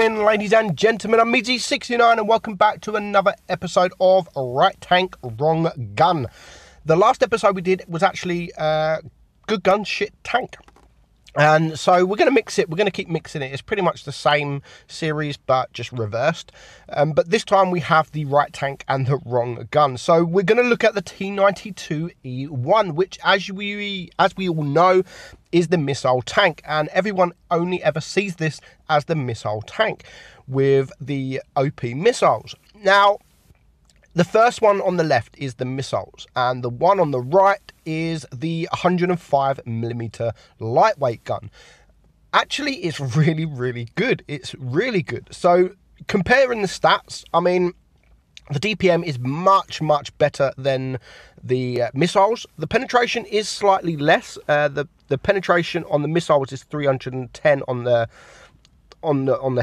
morning, ladies and gentlemen. I'm Meadsy69 and welcome back to another episode of Right Tank, Wrong Gun. The last episode we did was actually Good Gun, Shit Tank. And so we're going to mix it. We're going to keep mixing it. It's pretty much the same series, but just reversed. But this time we have the right tank and the wrong gun. So we're going to look at the T92E1, which, as we all know, is the missile tank. And everyone only ever sees this as the missile tank with the OP missiles. Now, the first one on the left is the missiles, and the one on the right is the 105mm lightweight gun. Actually, it's really, really good. It's really good. So, comparing the stats, I mean, the DPM is much, much better than the missiles. The penetration is slightly less. The penetration on the missiles is 310 on the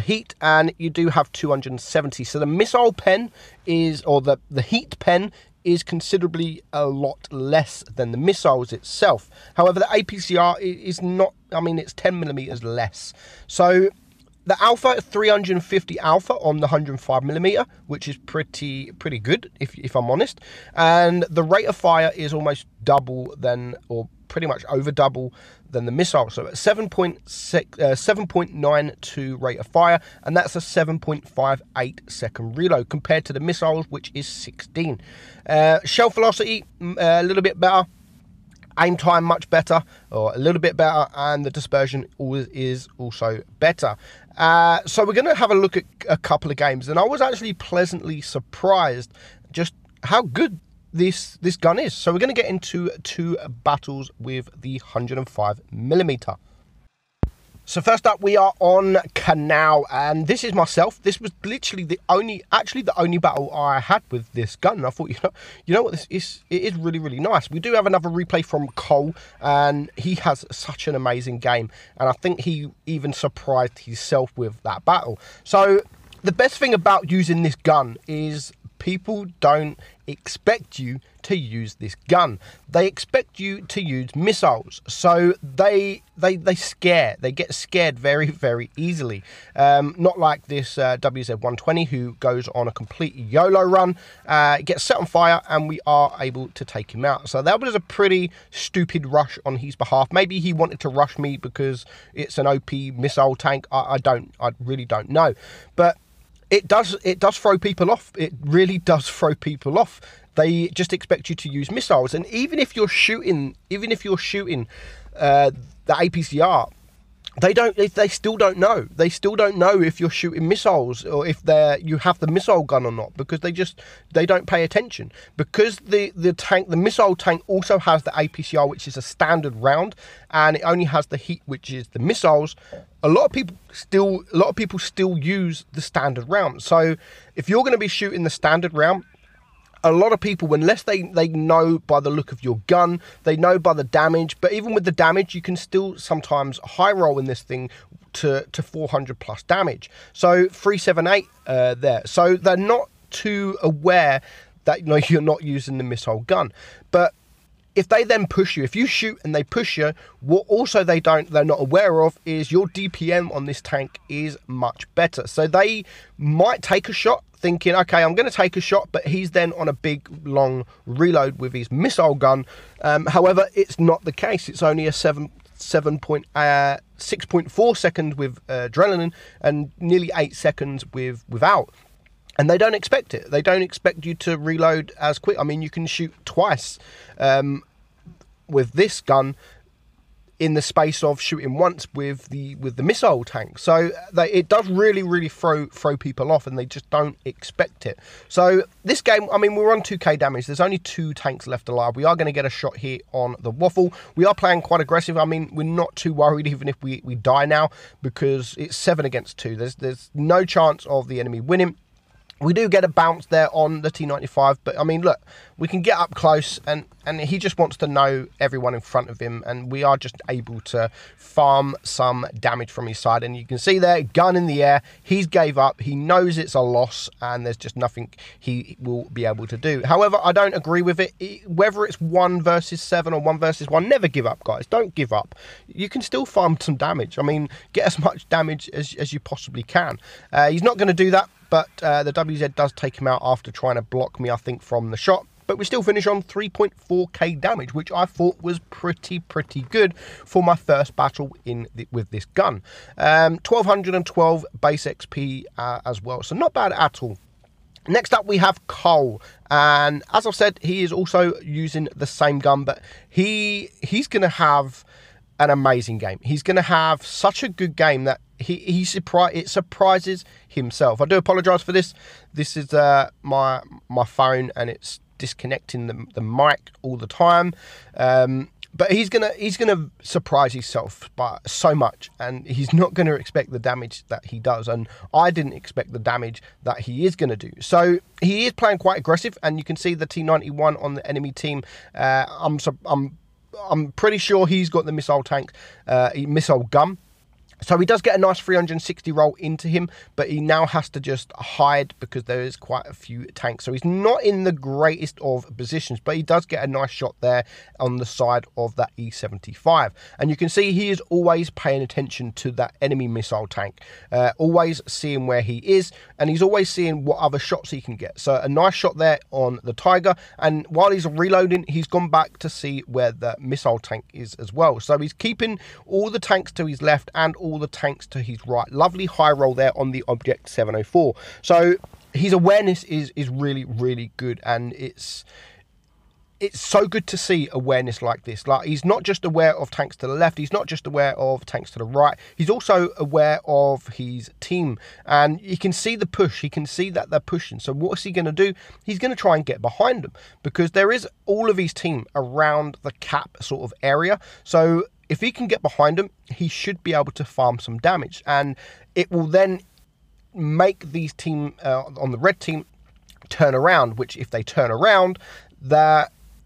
heat, and you do have 270. So the missile pen is, or the heat pen is considerably a lot less than the missiles itself. However, the APCR is not, I mean, it's 10mm less. So the alpha, 350 alpha on the 105mm, which is pretty good, if I'm honest. And the rate of fire is almost double than, or pretty much over double than the missile. So at 7.92 rate of fire, and that's a 7.58 second reload compared to the missiles, which is 16. Shell velocity, a little bit better. Aim time much better, or a little bit better, and the dispersion is also better. So we're going to have a look at a couple of games, and I was actually pleasantly surprised just how good this gun is. So we're going to get into two battles with the 105mm. So first up, we are on Canal, and this is myself. This was literally the only battle I had with this gun. I thought, you know what, this is, it is really, really nice. We do have another replay from Cole, and he has such an amazing game, and I think he even surprised himself with that battle. So the best thing about using this gun is people don't expect you to use this gun. They expect you to use missiles. So they get scared very, very easily. Not like this WZ-120, who goes on a complete YOLO run, gets set on fire, and we are able to take him out. So that was a pretty stupid rush on his behalf. Maybe he wanted to rush me because it's an OP missile tank. I really don't know. But it does throw people off. It really does throw people off. They just expect you to use missiles, and even if you're shooting the APCR, they still don't know. They still don't know if you're shooting missiles or if you have the missile gun or not, because they don't pay attention. Because the missile tank also has the APCR, which is a standard round, and it only has the heat, which is the missiles. A lot of people still use the standard round. So if you're going to be shooting the standard round, a lot of people, unless they know by the look of your gun, they know by the damage, but even with the damage, you can still sometimes high roll in this thing to 400 plus damage. So 378 there. So they're not too aware that you're not using the missile gun. But if they then push you, if you shoot and they push you, what also they're not aware of is your DPM on this tank is much better. So they might take a shot thinking, okay, I'm going to take a shot, but he's then on a big long reload with his missile gun. However, it's not the case. It's only a 6.4 seconds with adrenaline and nearly 8 seconds without. And they don't expect it. They don't expect you to reload as quick. I mean, you can shoot twice with this gun in the space of shooting once with the missile tank. So it does really, really throw people off, and they just don't expect it. So this game, I mean, we're on 2k damage. There's only 2 tanks left alive. We are going to get a shot here on the waffle. We are playing quite aggressive. I mean, we're not too worried even if we die now, because it's 7 against 2. There's no chance of the enemy winning. We do get a bounce there on the T95, but I mean, look, we can get up close, and he just wants to know everyone in front of him, and we are just able to farm some damage from his side. And you can see there, gun in the air, he's gave up, he knows it's a loss, and there's just nothing he will be able to do. However, I don't agree with it. Whether it's 1 versus 7 or 1 versus 1, never give up, guys. Don't give up. You can still farm some damage. I mean, get as much damage as you possibly can. He's not going to do that. But the WZ does take him out after trying to block me, I think, from the shot. But we still finish on 3.4k damage, which I thought was pretty good for my first battle with this gun. 1212 base XP as well, so not bad at all. Next up, we have Cole, and as I've said, he is also using the same gun, but he's going to have an amazing game. He's going to have such a good game that it surprises himself. I do apologise for this. This is my phone, and it's disconnecting the mic all the time. But he's gonna surprise himself by so much, and he's not going to expect the damage that he does, and I didn't expect the damage that he is going to do. So he is playing quite aggressive, and you can see the T91 on the enemy team. I'm pretty sure he's got the missile gun. So he does get a nice 360 roll into him, but he now has to just hide because there is quite a few tanks. So he's not in the greatest of positions, but he does get a nice shot there on the side of that E75. And you can see he is always paying attention to that enemy missile tank, always seeing where he is, and he's always seeing what other shots he can get. So a nice shot there on the Tiger, and while he's reloading, he's gone back to see where the missile tank is as well. So he's keeping all the tanks to his left and all the tanks to his right. Lovely high roll there on the Object 704. So his awareness is really good, and it's so good to see awareness like this. Like, he's not just aware of tanks to the left, he's not just aware of tanks to the right, he's also aware of his team, and you can see the push. He can see that they're pushing. So what's he going to do? He's going to try and get behind them, because there is all of his team around the cap sort of area. So if he can get behind them, he should be able to farm some damage, and it will then make these team on the red team turn around, which if they turn around,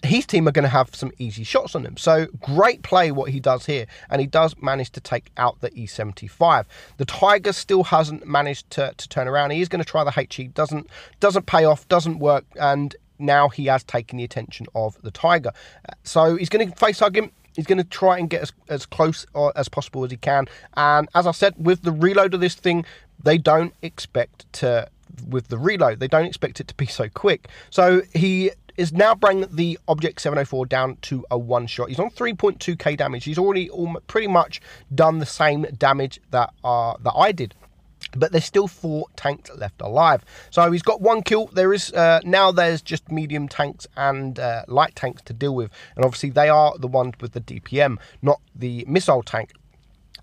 his team are going to have some easy shots on them. So great play what he does here, and he does manage to take out the E75. The Tiger still hasn't managed to turn around. He is going to try the HE, doesn't pay off, doesn't work, and now he has taken the attention of the Tiger. So he's going to face hug him. He's going to try and get as close as possible as he can. And as I said, with the reload of this thing, they don't expect it to be so quick. So he is now bringing the Object 704 down to a one-shot. He's on 3.2k damage. He's already pretty much done the same damage that I did. But there's still 4 tanks left alive. So he's got 1 kill. There's just medium tanks and light tanks to deal with. And obviously they are the ones with the DPM, not the missile tank.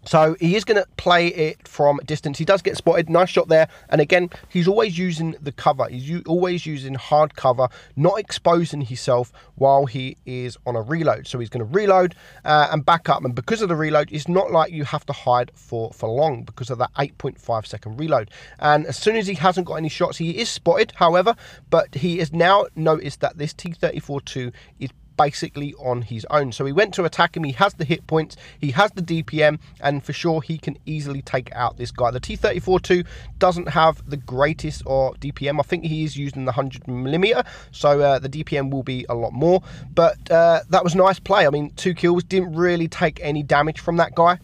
So he is going to play it from distance. He does get spotted. Nice shot there. And again, he's always using the cover. He's always using hard cover, not exposing himself while he is on a reload. So he's going to reload and back up. And because of the reload, it's not like you have to hide for long because of that 8.5 second reload. And as soon as he hasn't got any shots, he is spotted, however, but he has now noticed that this T-34-2 is basically on his own. So he went to attack him. He has the hit points, he has the DPM, and for sure he can easily take out this guy. The T-34-2 doesn't have the greatest DPM. I think he is using the 100mm, so the DPM will be a lot more, but that was nice play. I mean, 2 kills, didn't really take any damage from that guy,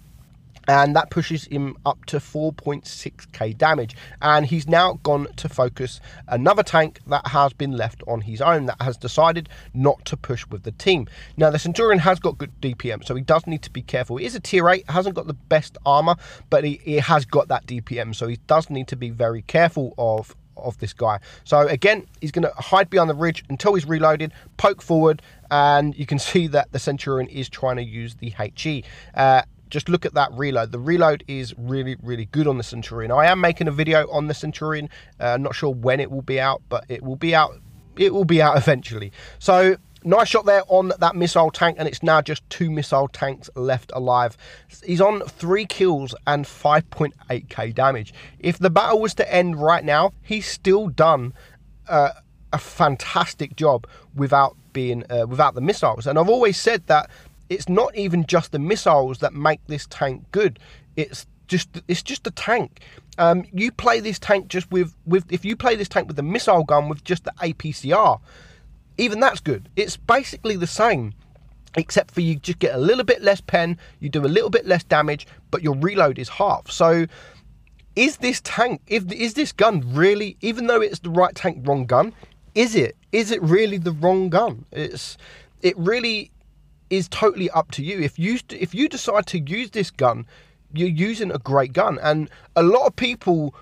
and that pushes him up to 4.6k damage. And he's now gone to focus another tank that has been left on his own, that has decided not to push with the team. Now, the Centurion has got good DPM, so he does need to be careful. He is a tier 8, hasn't got the best armor, but he has got that DPM, so he does need to be very careful of this guy. So again, he's going to hide behind the ridge until he's reloaded, poke forward, and you can see that the Centurion is trying to use the HE. Just look at that reload. The reload is really good on the Centurion. I am making a video on the Centurion. Not sure when it will be out, but it will be out. It will be out eventually. So nice shot there on that missile tank, and it's now just 2 missile tanks left alive. He's on 3 kills and 5.8k damage. If the battle was to end right now, he's still done a fantastic job without the missiles. And I've always said that it's not even just the missiles that make this tank good. It's just the tank. You play this tank just if you play this tank with the missile gun with just the APCR, even that's good. It's basically the same, except for you just get a little bit less pen, you do a little bit less damage, but your reload is half. So is this tank, is this gun really, even though it's the right tank, wrong gun, is it really the wrong gun? It really is totally up to you. If you decide to use this gun, you're using a great gun. And a lot of people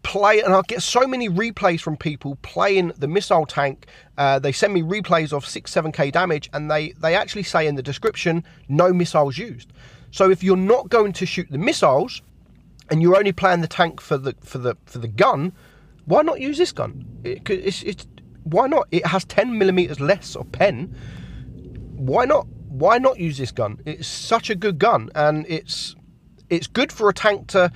play, and I get so many replays from people playing the missile tank. They send me replays of 6-7k damage, and they actually say in the description, no missiles used. So if you're not going to shoot the missiles and you're only playing the tank for the gun, why not use this gun? Why not? It has 10mm less of pen. Why not? Why not use this gun? It's such a good gun, and it's good for a tank to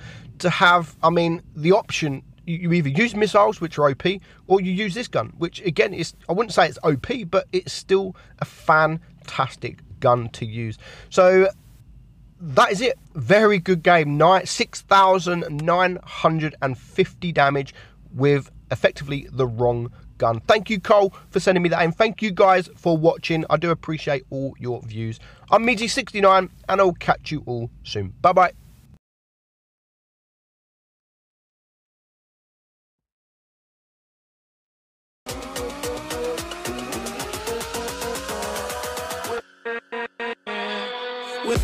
have. I mean, the option, you either use missiles, which are OP, or you use this gun, which again is, I wouldn't say it's OP, but it's still a fantastic gun to use. So that is it. Very good game. 6,950 damage with effectively the wrong gun. Thank you, Cole, for sending me that in. Thank you guys for watching. I do appreciate all your views. I'm Meadsy69, and I'll catch you all soon. Bye bye. With